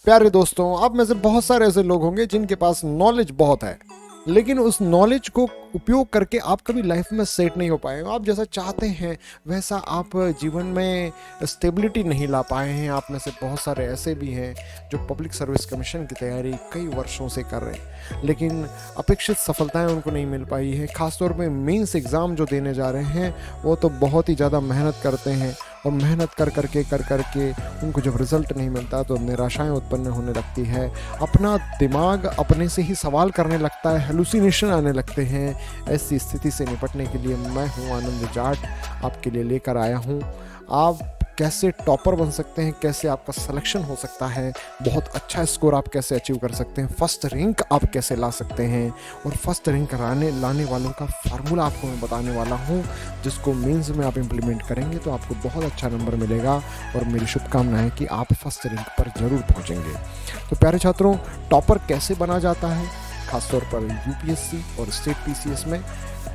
प्यारे दोस्तों, आप में से बहुत सारे ऐसे लोग होंगे जिनके पास नॉलेज बहुत है, लेकिन उस नॉलेज को उपयोग करके आप कभी लाइफ में सेट नहीं हो पाए हो। आप जैसा चाहते हैं वैसा आप जीवन में स्टेबिलिटी नहीं ला पाए हैं। आप में से बहुत सारे ऐसे भी हैं जो पब्लिक सर्विस कमीशन की तैयारी कई वर्षों से कर रहे हैं, लेकिन अपेक्षित सफलताएं उनको नहीं मिल पाई है। खासतौर पे मेंस एग्ज़ाम जो देने जा रहे हैं वो तो बहुत ही ज़्यादा मेहनत करते हैं, और मेहनत कर करके उनको जब रिज़ल्ट नहीं मिलता तो निराशाएं उत्पन्न होने लगती है। अपना दिमाग अपने से ही सवाल करने लगता है, हेलुसिनेशन आने लगते हैं। ऐसी स्थिति से निपटने के लिए मैं हूं आनंद जाट, आपके लिए लेकर आया हूं। आप कैसे टॉपर बन सकते हैं, कैसे आपका सिलेक्शन हो सकता है, बहुत अच्छा स्कोर आप कैसे अचीव कर सकते हैं, फर्स्ट रैंक आप कैसे ला सकते हैं, और फर्स्ट रैंक लाने वालों का फार्मूला आपको मैं बताने वाला हूं, जिसको मेंस में आप इम्प्लीमेंट करेंगे तो आपको बहुत अच्छा नंबर मिलेगा। और मेरी शुभकामना है कि आप फर्स्ट रैंक पर जरूर पहुंचेंगे। तो प्यारे छात्रों, टॉपर कैसे बना जाता है, खासतौर पर यूपीएससी और स्टेट पीसीएस में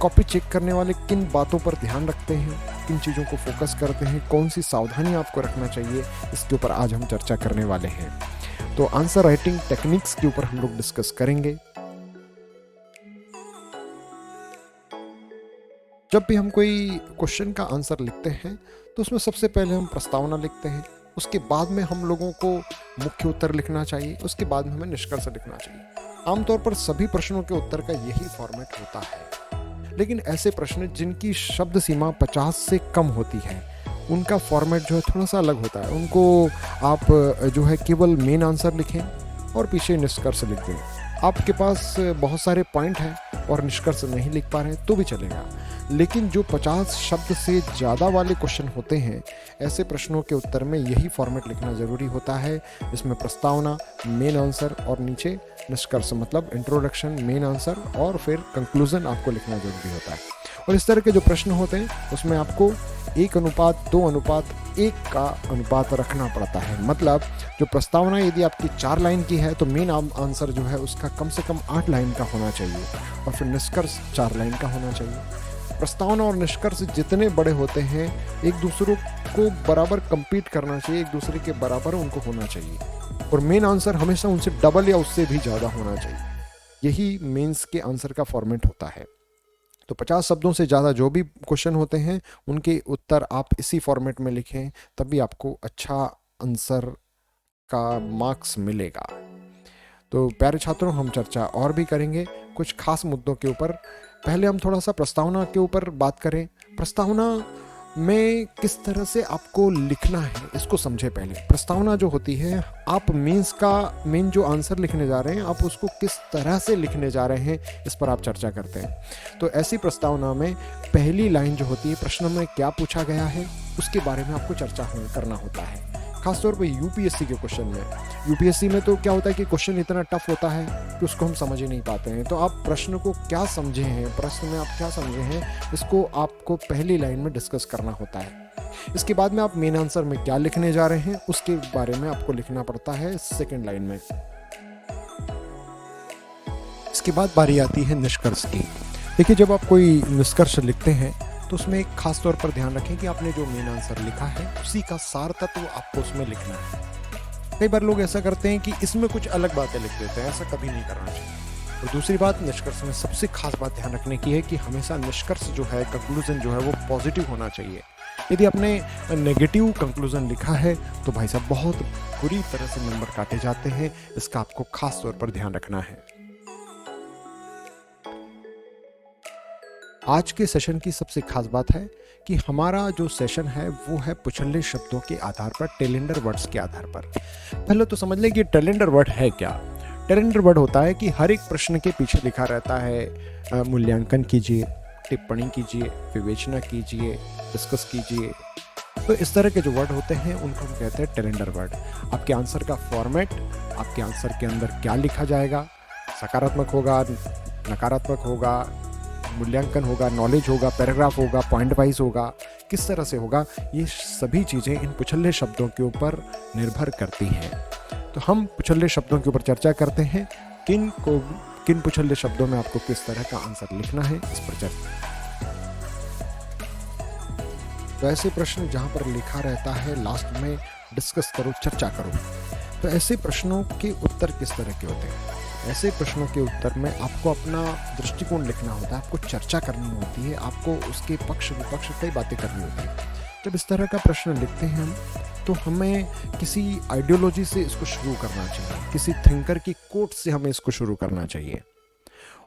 कॉपी चेक करने वाले किन बातों पर ध्यान रखते हैं, किन चीज़ों को फोकस करते हैं, कौन सी सावधानी आपको रखना चाहिए, इसके ऊपर आज हम चर्चा करने वाले हैं। तो आंसर राइटिंग टेक्निक्स के ऊपर हम लोग डिस्कस करेंगे। जब भी हम कोई क्वेश्चन का आंसर लिखते हैं तो उसमें सबसे पहले हम प्रस्तावना लिखते हैं, उसके बाद में हम लोगों को मुख्य उत्तर लिखना चाहिए, उसके बाद में हमें निष्कर्ष लिखना चाहिए। आमतौर पर सभी प्रश्नों के उत्तर का यही फॉर्मेट होता है, लेकिन ऐसे प्रश्न जिनकी शब्द सीमा 50 से कम होती है उनका फॉर्मेट जो है थोड़ा सा अलग होता है। उनको आप जो है केवल मेन आंसर लिखें और पीछे निष्कर्ष लिख दें। आपके पास बहुत सारे पॉइंट हैं और निष्कर्ष नहीं लिख पा रहे हैं तो भी चलेगा, लेकिन जो 50 शब्द से ज़्यादा वाले क्वेश्चन होते हैं, ऐसे प्रश्नों के उत्तर में यही फॉर्मेट लिखना ज़रूरी होता है, जिसमें प्रस्तावना, मेन आंसर और नीचे निष्कर्ष, मतलब इंट्रोडक्शन, मेन आंसर और फिर कंक्लूजन आपको लिखना ज़रूरी होता है। और इस तरह के जो प्रश्न होते हैं उसमें आपको 1:2:1 का अनुपात रखना पड़ता है। मतलब जो प्रस्तावना यदि आपकी 4 लाइन की है तो मेन आंसर जो है उसका कम से कम 8 लाइन का होना चाहिए, और फिर निष्कर्ष 4 लाइन का होना चाहिए। प्रस्तावना और निष्कर्ष जितने बड़े होते हैं एक दूसरे को बराबर कंपीट करना चाहिए, एक दूसरे के बराबर उनको होना चाहिए, और मेन आंसर हमेशा उनसे डबल या उससे भी ज़्यादा होना चाहिए। यही मेंस के आंसर का फॉर्मेट होता है। तो 50 शब्दों से ज़्यादा जो भी क्वेश्चन होते हैं उनके उत्तर आप इसी फॉर्मेट में लिखें, तभी आपको अच्छा आंसर का मार्क्स मिलेगा। तो प्यारे छात्रों, हम चर्चा और भी करेंगे कुछ खास मुद्दों के ऊपर। पहले हम थोड़ा सा प्रस्तावना के ऊपर बात करें। प्रस्तावना में किस तरह से आपको लिखना है इसको समझे। पहले प्रस्तावना जो होती है, आप मेन जो आंसर लिखने जा रहे हैं आप उसको किस तरह से लिखने जा रहे हैं इस पर आप चर्चा करते हैं। तो ऐसी प्रस्तावना में पहली लाइन जो होती है, प्रश्न में क्या पूछा गया है उसके बारे में आपको चर्चा करना होता है। खासतौर पर यूपीएससी के क्वेश्चन में, यूपीएससी में तो क्या होता है कि क्वेश्चन इतना टफ होता है कि उसको हम समझ ही नहीं पाते हैं। तो आप प्रश्न को क्या समझे हैं, प्रश्न में आप क्या समझे हैं, इसको आपको पहली लाइन में डिस्कस करना होता है। इसके बाद में आप मेन आंसर में क्या लिखने जा रहे हैं उसके बारे में आपको लिखना पड़ता है सेकेंड लाइन में। इसके बाद बारी आती है निष्कर्ष की। देखिए, जब आप कोई निष्कर्ष लिखते हैं तो उसमें एक खास तौर पर ध्यान रखें कि आपने जो मेन आंसर लिखा है उसी का सार तत्व आपको उसमें लिखना है। कई बार लोग ऐसा करते हैं कि इसमें कुछ अलग बातें लिख देते हैं, ऐसा कभी नहीं करना चाहिए। और दूसरी बात, निष्कर्ष में सबसे खास बात ध्यान रखने की है कि हमेशा निष्कर्ष जो है, कंक्लूजन जो है वो पॉजिटिव होना चाहिए। यदि आपने नेगेटिव कंक्लूजन लिखा है तो भाई साहब बहुत बुरी तरह से नंबर काटे जाते हैं। इसका आपको खास तौर पर ध्यान रखना है। आज के सेशन की सबसे खास बात है कि हमारा जो सेशन है वो है पुछल्ले शब्दों के आधार पर, टेलेंडर वर्ड्स के आधार पर। पहले तो समझ लें कि टेलेंडर वर्ड है क्या। टेलेंडर वर्ड होता है कि हर एक प्रश्न के पीछे लिखा रहता है मूल्यांकन कीजिए, टिप्पणी कीजिए, विवेचना कीजिए, डिस्कस कीजिए। तो इस तरह के जो वर्ड होते हैं उनको हम कहते हैं टेलेंडर वर्ड। आपके आंसर का फॉर्मेट, आपके आंसर के अंदर क्या लिखा जाएगा, सकारात्मक होगा, नकारात्मक होगा, मूल्यांकन होगा, नॉलेज होगा, पैराग्राफ होगा, पॉइंट वाइज होगा, किस तरह से होगा, ये सभी चीज़ें इन पुछल्ले शब्दों के ऊपर निर्भर करती हैं। तो हम पुछल्ले शब्दों के ऊपर चर्चा करते हैं, किन पुछल्ले शब्दों में आपको किस तरह का आंसर लिखना है इस पर चर्चा। तो ऐसे प्रश्न जहाँ पर लिखा रहता है लास्ट में डिस्कस करो, चर्चा करो, तो ऐसे प्रश्नों के उत्तर किस तरह के होते हैं? ऐसे प्रश्नों के उत्तर में आपको अपना दृष्टिकोण लिखना होता है, आपको चर्चा करनी होती है, आपको उसके पक्ष विपक्ष कई बातें करनी होती है। जब इस तरह का प्रश्न लिखते हैं हम, तो हमें किसी आइडियोलॉजी से इसको शुरू करना चाहिए, किसी थिंकर की कोट से हमें इसको शुरू करना चाहिए।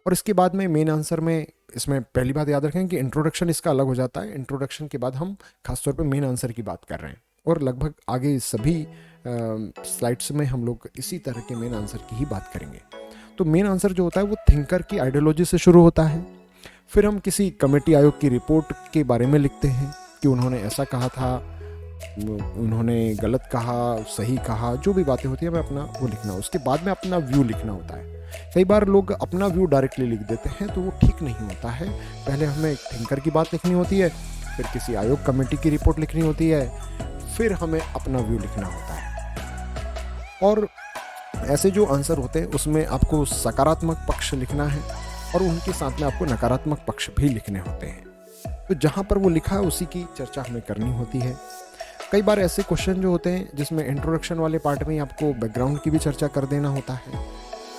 और इसके बाद में मेन आंसर में, इसमें पहली बात याद रखें कि इंट्रोडक्शन इसका अलग हो जाता है। इंट्रोडक्शन के बाद हम खासतौर पर मेन आंसर की बात कर रहे हैं, और लगभग आगे सभी स्लाइड्स में हम लोग इसी तरह के मेन आंसर की ही बात करेंगे। तो मेन आंसर जो होता है वो थिंकर की आइडियोलॉजी से शुरू होता है। फिर हम किसी कमेटी आयोग की रिपोर्ट के बारे में लिखते हैं कि उन्होंने ऐसा कहा था, उन्होंने गलत कहा, सही कहा, जो भी बातें होती है हमें अपना वो लिखना। उसके बाद में अपना व्यू लिखना होता है। कई बार लोग अपना व्यू डायरेक्टली लिख देते हैं, तो वो ठीक नहीं होता है। पहले हमें एक थिंकर की बात लिखनी होती है, फिर किसी आयोग कमेटी की रिपोर्ट लिखनी होती है, फिर हमें अपना व्यू लिखना होता है। और ऐसे जो आंसर होते हैं उसमें आपको सकारात्मक पक्ष लिखना है, और उनके साथ में आपको नकारात्मक पक्ष भी लिखने होते हैं। तो जहाँ पर वो लिखा है उसी की चर्चा हमें करनी होती है। कई बार ऐसे क्वेश्चन जो होते हैं जिसमें इंट्रोडक्शन वाले पार्ट में आपको बैकग्राउंड की भी चर्चा कर देना होता है,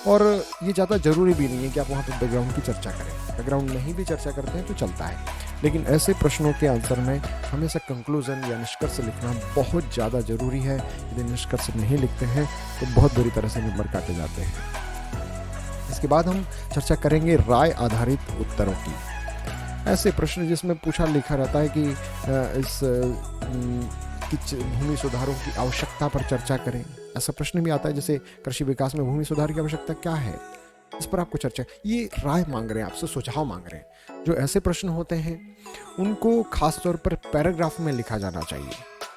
और ये ज़्यादा ज़रूरी भी नहीं है कि आप वहाँ पर बैकग्राउंड की चर्चा करें। बैकग्राउंड नहीं भी चर्चा करते हैं तो चलता है, लेकिन ऐसे प्रश्नों के आंसर में हमेशा कंक्लूजन या निष्कर्ष लिखना बहुत ज़्यादा ज़रूरी है। यदि निष्कर्ष नहीं लिखते हैं तो बहुत बुरी तरह से नंबर काटे जाते हैं। इसके बाद हम चर्चा करेंगे राय आधारित उत्तरों की। ऐसे प्रश्न जिसमें पूछा लिखा रहता है कि इस भूमि सुधारों की आवश्यकता पर चर्चा करें। ऐसा प्रश्न भी आता है जैसे कृषि विकास में भूमि सुधार की आवश्यकता क्या है, इस पर आपको चर्चा, ये राय मांग रहे हैं आपसे, सुझाव मांग रहे हैं। जो ऐसे प्रश्न होते हैं उनको खास तौर पर पैराग्राफ में लिखा जाना चाहिए।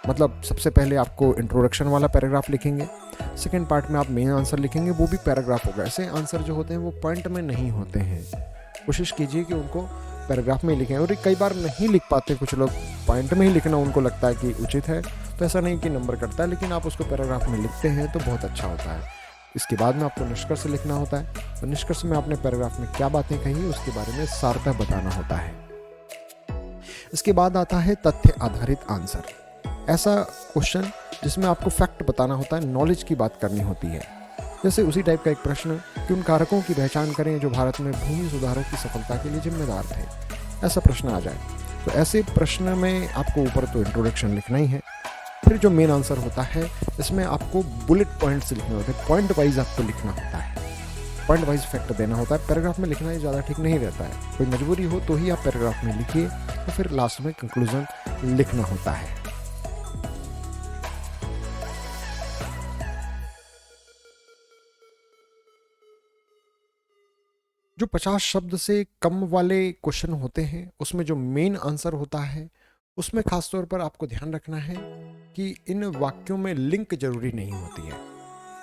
मतलब सबसे पहले आपको इंट्रोडक्शन वाला पैराग्राफ लिखेंगे, सेकंड पार्ट में आप मेन आंसर लिखेंगे, वो भी पैराग्राफ होगा। ऐसे आंसर जो होते हैं वो पॉइंट में नहीं होते हैं, कोशिश कीजिए कि उनको पैराग्राफ में लिखें। और कई बार नहीं लिख पाते कुछ लोग, पॉइंट में ही लिखना उनको लगता है कि उचित है, तो ऐसा नहीं कि नंबर कटता है, लेकिन आप उसको पैराग्राफ में लिखते हैं तो बहुत अच्छा होता है। इसके बाद में आपको निष्कर्ष लिखना होता है, तो निष्कर्ष में आपने पैराग्राफ में क्या बातें कही उसके बारे में सारतः बताना होता है। इसके बाद आता है तथ्य आधारित आंसर। ऐसा क्वेश्चन जिसमें आपको फैक्ट बताना होता है, नॉलेज की बात करनी होती है। जैसे उसी टाइप का एक प्रश्न कि उन कारकों की पहचान करें जो भारत में भूमि सुधारों की सफलता के लिए जिम्मेदार थे। ऐसा प्रश्न आ जाए तो ऐसे प्रश्न में आपको ऊपर तो इंट्रोडक्शन लिखना ही है, फिर जो मेन आंसर होता है इसमें आपको बुलेट पॉइंट्स लिखने होते हैं, पॉइंट वाइज आपको लिखना होता है, पॉइंट वाइज फैक्ट देना होता है। पैराग्राफ में लिखना ही ज़्यादा ठीक नहीं रहता है, कोई मजबूरी हो तो ही आप पैराग्राफ में लिखिए, तो फिर लास्ट में कंक्लूजन लिखना होता है। जो 50 शब्द से कम वाले क्वेश्चन होते हैं उसमें जो मेन आंसर होता है उसमें खास तौर पर आपको ध्यान रखना है कि इन वाक्यों में लिंक जरूरी नहीं होती है।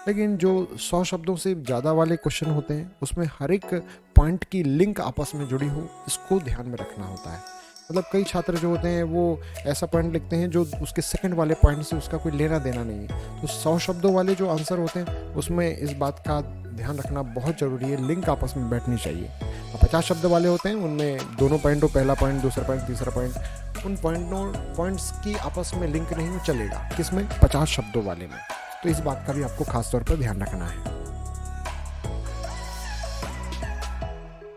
लेकिन जो 100 शब्दों से ज़्यादा वाले क्वेश्चन होते हैं उसमें हर एक पॉइंट की लिंक आपस में जुड़ी हो, इसको ध्यान में रखना होता है। मतलब कई छात्र जो होते हैं वो ऐसा पॉइंट लिखते हैं जो उसके सेकंड वाले पॉइंट से उसका कोई लेना देना नहीं है। तो 100 शब्दों वाले जो आंसर होते हैं उसमें इस बात का ध्यान रखना बहुत ज़रूरी है, लिंक आपस में बैठनी चाहिए। और 50 शब्द वाले होते हैं उनमें दोनों पॉइंटों, पहला पॉइंट, दूसरा पॉइंट, तीसरा पॉइंट, उन पॉइंट्स की आपस में लिंक नहीं चलेगा, किसमें? 50 शब्दों वाले में। तो इस बात का भी आपको खास तौर पर ध्यान रखना है।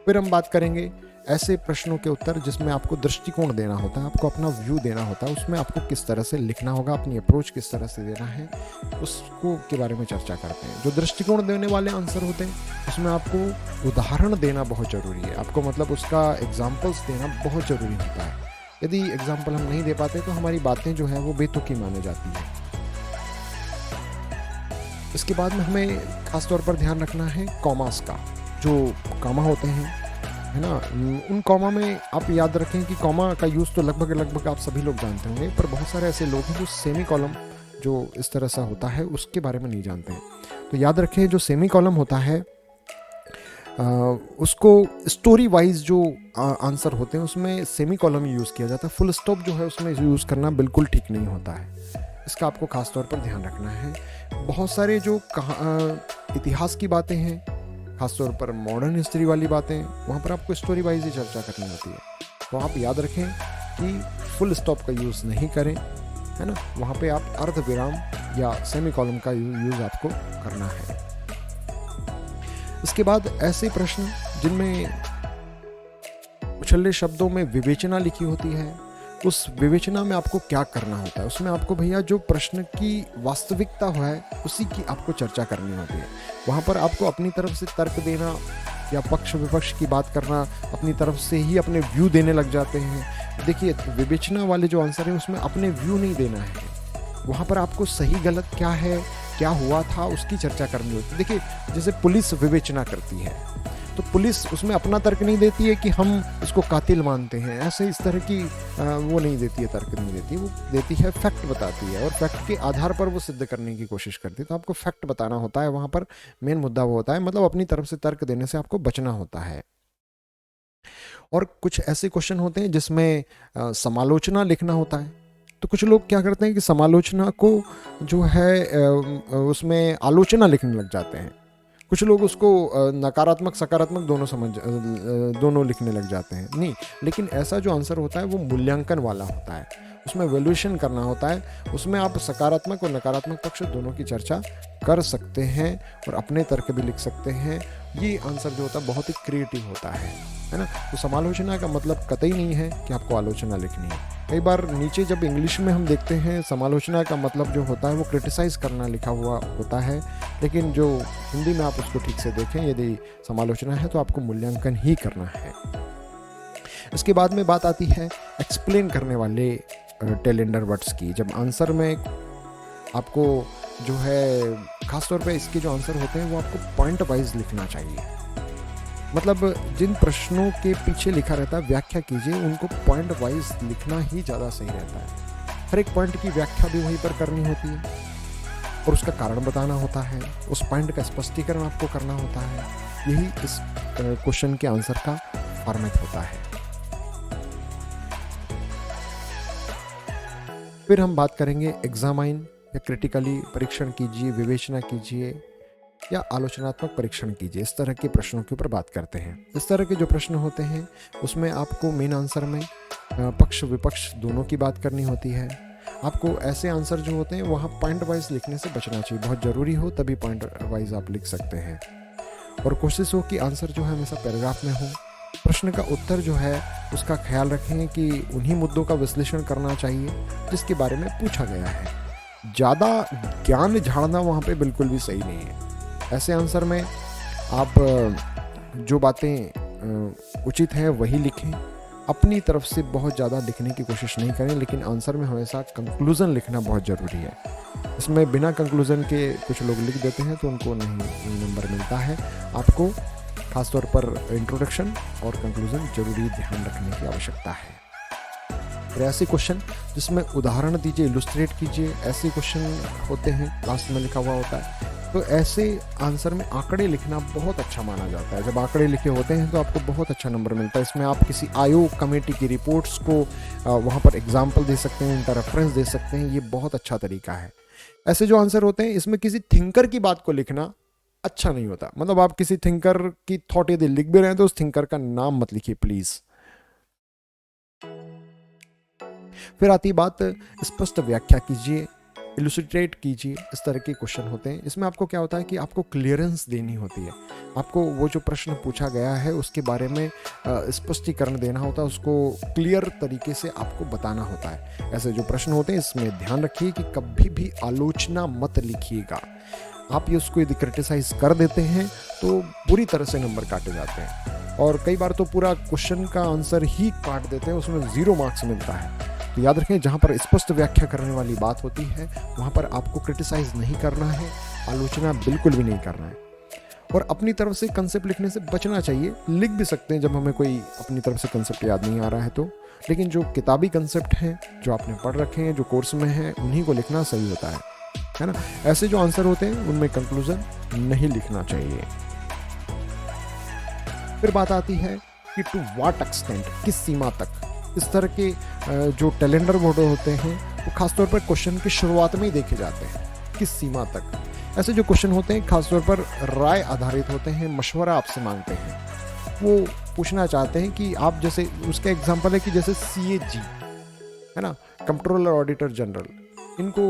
फिर हम बात करेंगे ऐसे प्रश्नों के उत्तर जिसमें आपको दृष्टिकोण देना होता है, आपको अपना व्यू देना होता है, उसमें आपको किस तरह से लिखना होगा, अपनी अप्रोच किस तरह से देना है, उसको के बारे में चर्चा करते हैं। जो दृष्टिकोण देने वाले आंसर होते हैं उसमें आपको उदाहरण देना बहुत ज़रूरी है, आपको मतलब उसका एग्जाम्पल्स देना बहुत ज़रूरी होता है। यदि एग्जाम्पल हम नहीं दे पाते तो हमारी बातें जो है वो बेतुकी मानी जाती है। इसके बाद में हमें खास तौर पर ध्यान रखना है कॉमास का। जो कॉमा होते हैं है ना, उन कॉमा में आप याद रखें कि कॉमा का यूज़ तो लगभग आप सभी लोग जानते होंगे, पर बहुत सारे ऐसे लोग हैं जो सेमी कॉलम जो इस तरह से होता है उसके बारे में नहीं जानते हैं। तो याद रखें जो सेमी कॉलम होता है उसको स्टोरी वाइज जो आंसर होते हैं उसमें सेमी कॉलम यूज़ किया जाता है, फुल स्टॉप जो है उसमें यूज़ करना बिल्कुल ठीक नहीं होता है। इसका आपको खास तौर पर ध्यान रखना है। बहुत सारे जो इतिहास की बातें हैं, खासतौर पर मॉडर्न हिस्ट्री वाली बातें, वहाँ पर आपको स्टोरी वाइज ही चर्चा करनी होती है। तो आप याद रखें कि फुल स्टॉप का यूज़ नहीं करें, है ना। वहाँ पे आप अर्ध विराम या सेमी कॉलम का यूज़ आपको करना है। इसके बाद ऐसे प्रश्न जिनमें उछल्ले शब्दों में विवेचना लिखी होती है, उस विवेचना में आपको क्या करना होता है, उसमें आपको भैया जो प्रश्न की वास्तविकता है उसी की आपको चर्चा करनी होती है। वहाँ पर आपको अपनी तरफ से तर्क देना या पक्ष विपक्ष की बात करना, अपनी तरफ से ही अपने व्यू देने लग जाते हैं। देखिए, विवेचना वाले जो आंसर है उसमें अपने व्यू नहीं देना है, वहाँ पर आपको सही गलत क्या है, क्या हुआ था, उसकी चर्चा करनी होती है। देखिए, जैसे पुलिस विवेचना करती है तो पुलिस उसमें अपना तर्क नहीं देती है कि हम इसको कातिल मानते हैं, ऐसे इस तरह की वो नहीं देती है, तर्क नहीं देती, वो देती है फैक्ट बताती है और फैक्ट के आधार पर वो सिद्ध करने की कोशिश करती है। तो आपको फैक्ट बताना होता है, वहाँ पर मेन मुद्दा वो होता है, मतलब अपनी तरफ से तर्क देने से आपको बचना होता है। और कुछ ऐसे क्वेश्चन होते हैं जिसमें समालोचना लिखना होता है। तो कुछ लोग क्या करते हैं कि समालोचना को जो है उसमें आलोचना लिखने लग जाते हैं। कुछ लोग उसको नकारात्मक सकारात्मक दोनों लिखने लग जाते हैं। नहीं, लेकिन ऐसा जो आंसर होता है वो मूल्यांकन वाला होता है, उसमें वैल्यूएशन करना होता है, उसमें आप सकारात्मक और नकारात्मक पक्ष दोनों की चर्चा कर सकते हैं और अपने तर्क भी लिख सकते हैं। ये आंसर जो होता है बहुत ही क्रिएटिव होता है ना। तो समालोचना का मतलब कतई नहीं है कि आपको आलोचना लिखनी है। कई बार नीचे जब इंग्लिश में हम देखते हैं समालोचना का मतलब जो होता है वो क्रिटिसाइज़ करना लिखा हुआ होता है, लेकिन जो हिंदी में आप उसको ठीक से देखें, यदि समालोचना है तो आपको मूल्यांकन ही करना है। इसके बाद में बात आती है एक्सप्लेन करने वाले टेलेंडर वर्ड्स की। जब आंसर में आपको जो है खासतौर पे इसके जो आंसर होते हैं वो आपको पॉइंट वाइज लिखना चाहिए। मतलब जिन प्रश्नों के पीछे लिखा रहता है व्याख्या कीजिए, उनको पॉइंट वाइज लिखना ही ज़्यादा सही रहता है। हर एक पॉइंट की व्याख्या भी वहीं पर करनी होती है और उसका कारण बताना होता है, उस पॉइंट का स्पष्टीकरण आपको करना होता है। यही इस क्वेश्चन के आंसर का फॉर्मेट होता है। फिर हम बात करेंगे एग्जामाइन या क्रिटिकली परीक्षण कीजिए, विवेचना कीजिए या आलोचनात्मक परीक्षण कीजिए। इस तरह के प्रश्नों के ऊपर बात करते हैं। इस तरह के जो प्रश्न होते हैं उसमें आपको मेन आंसर में पक्ष विपक्ष दोनों की बात करनी होती है। आपको ऐसे आंसर जो होते हैं वहाँ पॉइंट वाइज लिखने से बचना चाहिए, बहुत ज़रूरी हो तभी पॉइंट वाइज आप लिख सकते हैं। और कोशिश हो कि आंसर जो है हमेशा पैराग्राफ में हो। प्रश्न का उत्तर जो है उसका ख्याल रखें कि उन्हीं मुद्दों का विश्लेषण करना चाहिए जिसके बारे में पूछा गया है। ज़्यादा ज्ञान झाड़ना वहाँ पे बिल्कुल भी सही नहीं है। ऐसे आंसर में आप जो बातें उचित हैं वही लिखें, अपनी तरफ से बहुत ज़्यादा लिखने की कोशिश नहीं करें, लेकिन आंसर में हमेशा कंक्लूज़न लिखना बहुत ज़रूरी है। इसमें बिना कंक्लूज़न के कुछ लोग लिख देते हैं तो उनको नहीं नंबर मिलता है। आपको खासतौर पर इंट्रोडक्शन और कंक्लूज़न जरूरी ध्यान रखने की आवश्यकता है। और ऐसे क्वेश्चन जिसमें उदाहरण दीजिए, इलुस्ट्रेट कीजिए, ऐसे क्वेश्चन होते हैं, लास्ट में लिखा हुआ होता है। तो ऐसे आंसर में आंकड़े लिखना बहुत अच्छा माना जाता है। जब आंकड़े लिखे होते हैं तो आपको बहुत अच्छा नंबर मिलता है। इसमें आप किसी आयोग कमेटी की रिपोर्ट्स को वहाँ पर एग्जाम्पल दे सकते हैं, उनका रेफरेंस दे सकते हैं। ये बहुत अच्छा तरीका है। ऐसे जो आंसर होते हैं इसमें किसी थिंकर की बात को लिखना अच्छा नहीं होता। मतलब आप किसी थिंकर की थॉट यदि लिख भी रहे हैं तो उस थिंकर का नाम मत लिखिए प्लीज। फिर आती बात स्पष्ट व्याख्या कीजिए, इलुस्ट्रेट कीजिए। इस तरह के क्वेश्चन होते हैं। इसमें आपको क्या होता है कि आपको क्लियरेंस देनी होती है। आपको वो जो प्रश्न पूछा गया है उसके बारे में स्पष्टीकरण देना होता है, उसको क्लियर तरीके से आपको बताना होता है। ऐसे जो प्रश्न होते हैं इसमें ध्यान रखिए कि कभी भी आलोचना मत लिखिएगा। आप ये उसको यदि क्रिटिसाइज कर देते हैं तो बुरी तरह से नंबर काटे जाते हैं और कई बार तो पूरा क्वेश्चन का आंसर ही काट देते हैं, उसमें 0 मार्क्स मिलता है। तो याद रखें, जहाँ पर स्पष्ट व्याख्या करने वाली बात होती है वहाँ पर आपको क्रिटिसाइज नहीं करना है, आलोचना बिल्कुल भी नहीं करना है। और अपनी तरफ से कंसेप्ट लिखने से बचना चाहिए। लिख भी सकते हैं जब हमें कोई अपनी तरफ से कंसेप्ट याद नहीं आ रहा है तो, लेकिन जो किताबी कंसेप्ट हैं, जो आपने पढ़ रखे हैं, जो कोर्स में हैं, उन्हीं को लिखना सही होता है ना। ऐसे जो आंसर होते हैं उनमें कंक्लूजन नहीं लिखना चाहिए। फिर बात आती है कि टू व्हाट एक्सटेंट, किस सीमा तक। इस तरह के जो कैलेंडर मॉडल होते हैं वो खासतौर पर क्वेश्चन की शुरुआत में ही देखे जाते हैं, किस सीमा तक। ऐसे जो क्वेश्चन होते हैं खासतौर पर राय आधारित होते हैं, मशवरा आपसे मांगते हैं। वो पूछना चाहते हैं कि आप, जैसे उसका एग्जांपल है कि जैसे CAG है ना, कंट्रोलर ऑडिटर जनरल, इनको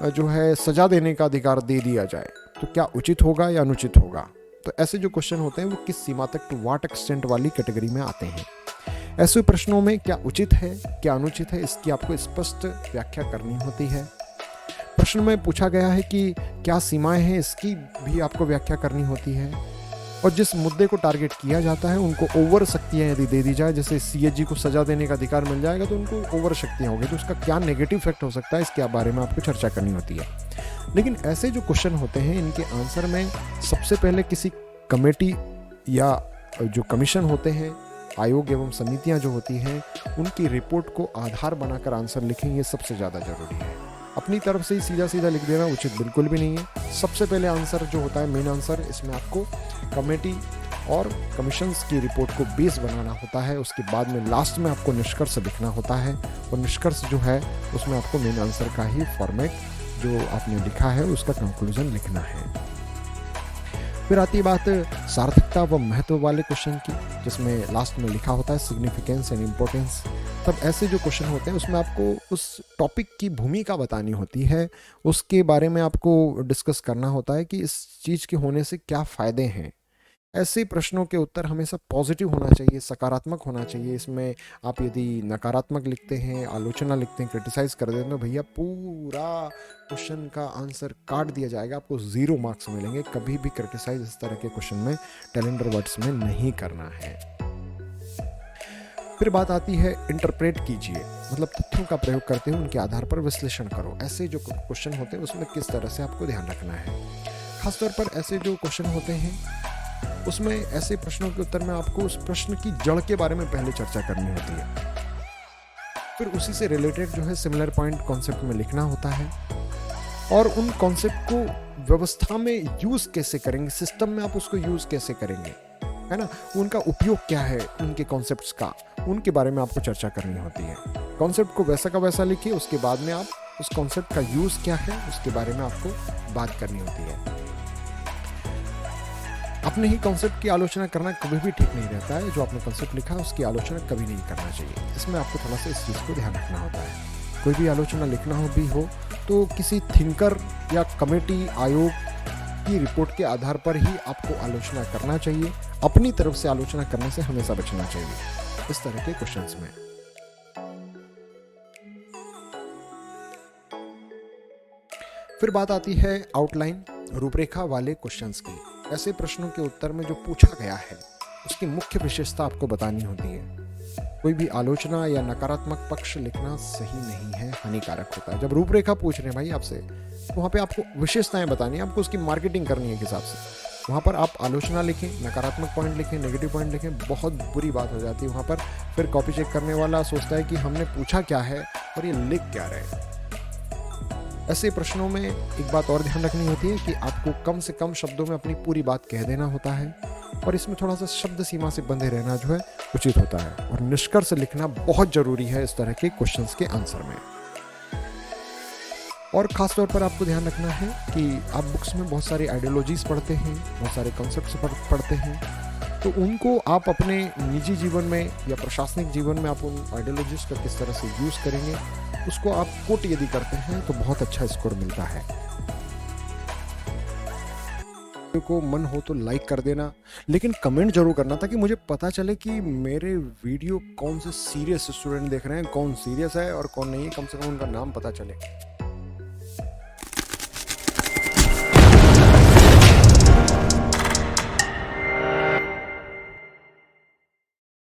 जो है सजा देने का अधिकार दे दिया जाए तो क्या उचित होगा या अनुचित होगा। तो ऐसे जो क्वेश्चन होते हैं वो किस सीमा तक, टू व्हाट एक्सटेंट वाली कैटेगरी में आते हैं। ऐसे प्रश्नों में क्या उचित है क्या अनुचित है इसकी आपको स्पष्ट व्याख्या करनी होती है। प्रश्न में पूछा गया है कि क्या सीमाएं हैं, इसकी भी आपको व्याख्या करनी होती है। और जिस मुद्दे को टारगेट किया जाता है उनको ओवर शक्तियाँ यदि दे दी जाए, जैसे सीएजी को सजा देने का अधिकार मिल जाएगा तो उनको ओवर शक्तियाँ होगी, तो उसका क्या नेगेटिव इफेक्ट हो सकता है इसके बारे में आपको चर्चा करनी होती है। लेकिन ऐसे जो क्वेश्चन होते हैं इनके आंसर में सबसे पहले किसी कमेटी या जो कमीशन होते हैं, आयोग एवं समितियां जो होती हैं, उनकी रिपोर्ट को आधार बनाकर आंसर लिखें, ये सबसे ज़्यादा जरूरी है। अपनी तरफ से ही सीधा सीधा लिख देना उचित बिल्कुल भी नहीं है। सबसे पहले आंसर जो होता है, मेन आंसर, इसमें आपको कमेटी और कमीशंस की रिपोर्ट को बेस बनाना होता है। उसके बाद में लास्ट में आपको निष्कर्ष लिखना होता है, और निष्कर्ष जो है उसमें आपको मेन आंसर का ही फॉर्मेट जो आपने लिखा है उसका कंक्लूजन लिखना है। फिर आती है बात सार्थकता व महत्व वाले क्वेश्चन की, जिसमें लास्ट में लिखा होता है सिग्निफिकेंस एंड इम्पोर्टेंस। तब ऐसे जो क्वेश्चन होते हैं उसमें आपको उस टॉपिक की भूमिका बतानी होती है, उसके बारे में आपको डिस्कस करना होता है कि इस चीज़ के होने से क्या फ़ायदे हैं। ऐसे प्रश्नों के उत्तर हमेशा पॉजिटिव होना चाहिए, सकारात्मक होना चाहिए। इसमें आप यदि नकारात्मक लिखते हैं, आलोचना लिखते हैं, क्रिटिसाइज कर देते हैं, तो भैया पूरा क्वेश्चन का आंसर काट दिया जाएगा, आपको 0 मार्क्स मिलेंगे। कभी भी क्रिटिसाइज इस तरह के क्वेश्चन में कैलेंडर वर्ड्स में नहीं करना है। फिर बात आती है इंटरप्रेट कीजिए, मतलब तथ्यों का प्रयोग करते हुए उनके आधार पर विश्लेषण करो। ऐसे जो क्वेश्चन होते हैं उसमें किस तरह से आपको ध्यान रखना है। खासतौर पर ऐसे जो क्वेश्चन होते हैं उसमें ऐसे प्रश्नों के उत्तर में आपको उस प्रश्न की जड़ के बारे में पहले चर्चा करनी होती है, फिर उसी से रिलेटेड जो है सिमिलर पॉइंट कॉन्सेप्ट में लिखना होता है, और उन कॉन्सेप्ट को व्यवस्था में यूज कैसे करेंगे, सिस्टम में आप उसको यूज कैसे करेंगे, है ना, उनका उपयोग क्या है, उनके कॉन्सेप्ट्स का, उनके बारे में आपको चर्चा करनी होती है। कॉन्सेप्ट को वैसा का वैसा लिखिए, उसके बाद में आप उस कॉन्सेप्ट का यूज क्या है उसके बारे में आपको बात करनी होती है। अपने ही कॉन्सेप्ट की आलोचना करना कभी भी ठीक नहीं रहता है। जो आपने कॉन्सेप्ट लिखा है उसकी आलोचना कभी नहीं करना चाहिए। इसमें आपको थोड़ा सा इस चीज़ को ध्यान रखना होता है। कोई भी आलोचना लिखना हो तो किसी थिंकर या कमेटी, आयोग की रिपोर्ट के आधार पर ही आपको आलोचना करना चाहिए। अपनी तरफ से आलोचना करने से हमेशा बचना चाहिए इस तरह के क्वेश्चंस में। फिर बात आती है आउटलाइन, रूपरेखा वाले क्वेश्चंस की। ऐसे प्रश्नों के उत्तर में जो पूछा गया है उसकी मुख्य विशेषता आपको बतानी होती है। कोई भी आलोचना या नकारात्मक पक्ष लिखना सही नहीं है, हानिकारक होता है। जब रूपरेखा पूछ रहे हैं भाई आपसे, तो वहाँ पे आपको विशेषताएं बतानी है, आपको उसकी मार्केटिंग करनी है के हिसाब से। वहाँ पर आप आलोचना लिखें, नकारात्मक पॉइंट लिखें, नेगेटिव पॉइंट लिखें, बहुत बुरी बात हो जाती है वहाँ पर। फिर कॉपी चेक करने वाला सोचता है कि हमने पूछा क्या है और ये लिख क्या रहे हैं। ऐसे प्रश्नों में एक बात और ध्यान रखनी होती है कि आपको कम से कम शब्दों में अपनी पूरी बात कह देना होता है, और इसमें थोड़ा सा शब्द सीमा से बंधे रहना जो है उचित होता है। और निष्कर्ष लिखना बहुत जरूरी है इस तरह के क्वेश्चंस के आंसर में। और खास तौर पर आपको ध्यान रखना है कि आप बुक्स में बहुत सारे आइडियोलॉजीज पढ़ते हैं, बहुत सारे कॉन्सेप्ट्स पढ़ते हैं, तो उनको आप अपने निजी जीवन में या प्रशासनिक जीवन में आप उन आइडियोलॉजीज का किस तरह से यूज़ करेंगे, उसको आप कोट यदि करते हैं तो बहुत अच्छा स्कोर मिलता है। वीडियो को मन हो तो लाइक कर देना, लेकिन कमेंट जरूर करना ताकि मुझे पता चले कि मेरे वीडियो कौन से सीरियस स्टूडेंट देख रहे हैं, कौन सीरियस है और कौन नहीं है, कम से कम उनका नाम पता चले।